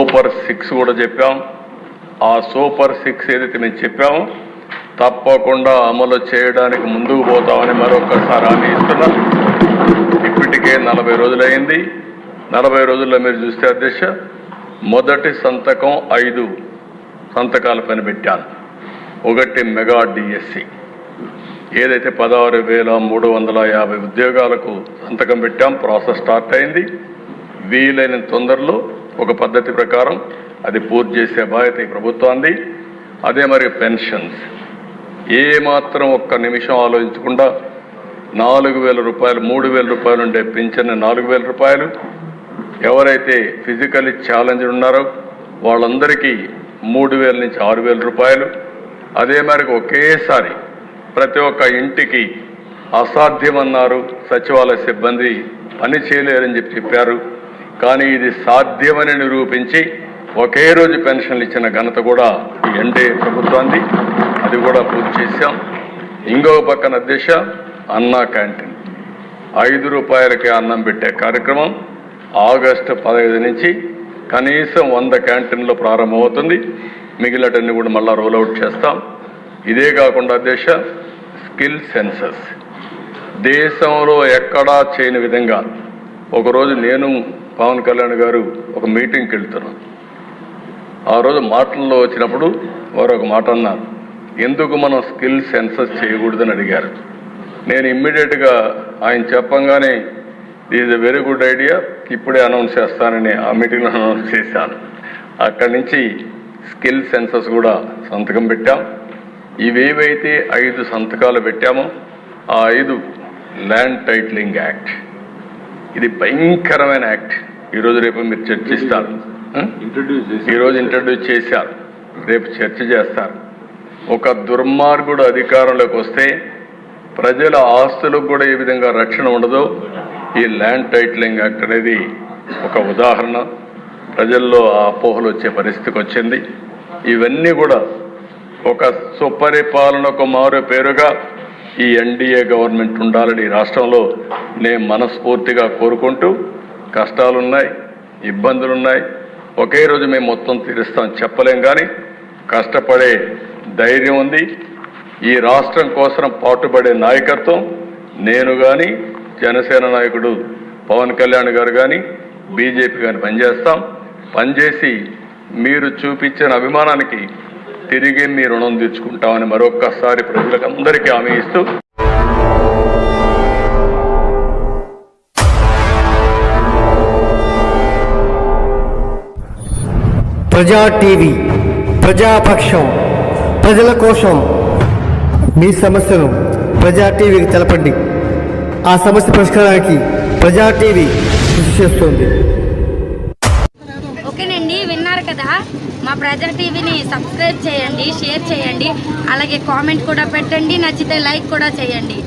Super 6 కూడా చెప్పాం. ఆ సూపర్ 6 ఏదైతే మేము చెప్పామో తప్పకుండా అమలు చేయడానికి ముందుకు పోతామని మరొకసారి హామీ ఇస్తున్నాం. ఇప్పటికే 40 రోజులైంది. 40 రోజుల్లో మీరు చూస్తే అధ్యక్ష మొదటి సంతకం 5 సంతకాల పైన పెట్టాను. ఒకటి మెగా డిఎస్సి ఏదైతే 16,350 ఉద్యోగాలకు సంతకం పెట్టాం. ప్రాసెస్ స్టార్ట్ అయింది. వీలైన తొందరలో ఒక పద్ధతి ప్రకారం అది పూర్తి చేసే బాధ్యత ఈ ప్రభుత్వాన్ని. అదే మరి పెన్షన్స్ ఏమాత్రం ఒక్క నిమిషం ఆలోచించకుండా 4,000 రూపాయలు 3,000 రూపాయలు ఉండే పింఛన్ 4,000 రూపాయలు, ఎవరైతే ఫిజికల్లీ ఛాలెంజ్ ఉన్నారో వాళ్ళందరికీ 3,000 నుంచి 6,000 రూపాయలు. అదే మరి ఒకేసారి ప్రతి ఒక్క ఇంటికి అసాధ్యమన్నారు సచివాలయ సిబ్బంది, పని చేయలేరని చెప్పారు. కానీ ఇది సాధ్యమని నిరూపించి ఒకే రోజు పెన్షన్లు ఇచ్చిన ఘనత కూడా ఈ ఎన్డీఏ ప్రభుత్వాన్ని. అది కూడా పూర్తి చేశాం. ఇంకొక పక్కన అధ్యక్ష అన్నా క్యాంటీన్ 5 రూపాయలకి అన్నం పెట్టే కార్యక్రమం ఆగస్టు 15 నుంచి కనీసం 100 క్యాంటీన్లో ప్రారంభమవుతుంది. మిగిలినటన్ని కూడా మళ్ళా రోల్అవుట్ చేస్తాం. ఇదే కాకుండా అధ్యక్ష స్కిల్ సెన్సస్ దేశంలో ఎక్కడా చేయని విధంగా ఒకరోజు నేను పవన్ కళ్యాణ్ గారు ఒక మీటింగ్కి వెళ్తున్నాను. ఆ రోజు మాటల్లో వచ్చినప్పుడు వారు ఒక మాట అన్నారు, ఎందుకు మనం స్కిల్ సెన్సస్ చేయకూడదని అడిగారు. నేను ఇమ్మీడియట్గా ఆయన చెప్పంగానే is a very good idea, ఇప్పుడే అనౌన్స్ చేస్తానని ఆ మీటింగ్లో అనౌన్స్ చేశాను. అక్కడి నుంచి స్కిల్ సెన్సస్ కూడా సంతకం పెట్టాం. ఇవేవైతే 5 సంతకాలు పెట్టామో ఆ 5 ల్యాండ్ టైటిలింగ్ యాక్ట్, ఇది భయంకరమైన యాక్ట్. ఈరోజు రేపు మీరు చర్చిస్తారు. ఈరోజు ఇంట్రడ్యూస్ చేశారు, రేపు చర్చ చేస్తారు. ఒక దుర్మార్గుడు అధికారంలోకి వస్తే ప్రజల ఆస్తులకు కూడా ఏ విధంగా రక్షణ ఉండదో ఈ ల్యాండ్ టైటిలింగ్ యాక్ట్ అనేది ఒక ఉదాహరణ. ప్రజల్లో ఆ అపోహలు వచ్చే పరిస్థితికి వచ్చింది. ఇవన్నీ కూడా ఒక సుపరిపాలనకు మారు పేరుగా ఈ ఎన్డీఏ గవర్నమెంట్ ఉండాలని రాష్ట్రంలో నేను మనస్ఫూర్తిగా కోరుకుంటూ, కష్టాలున్నాయి, ఇబ్బందులున్నాయి, ఒకే రోజు మేము మొత్తం తీరుస్తాం చెప్పలేం, కానీ కష్టపడే ధైర్యం ఉంది. ఈ రాష్ట్రం కోసం పాటుపడే నాయకత్వం నేను కానీ, జనసేన నాయకుడు పవన్ కళ్యాణ్ గారు కానీ, బీజేపీ కానీ పనిచేసి మీరు చూపించిన అభిమానానికి తిరిగి మీ రుణం తీర్చుకుంటామని మరొక్కసారి ప్రజలకు అందరికీ హామీ ఇస్తూ ప్రజా టీవీ, ప్రజాపక్షం, ప్రజల కోసం. మీ సమస్యను ప్రజా టీవీకి తెలపండి. ఆ సమస్య పరిష్కారానికి ప్రజా టీవీ కృషి చేస్తుంది. ఓకేనండి, విన్నారు కదా. మా ప్రజా టీవీని సబ్స్క్రైబ్ చేయండి, షేర్ చేయండి, అలాగే కామెంట్ కూడా పెట్టండి, నచ్చితే లైక్ కూడా చేయండి.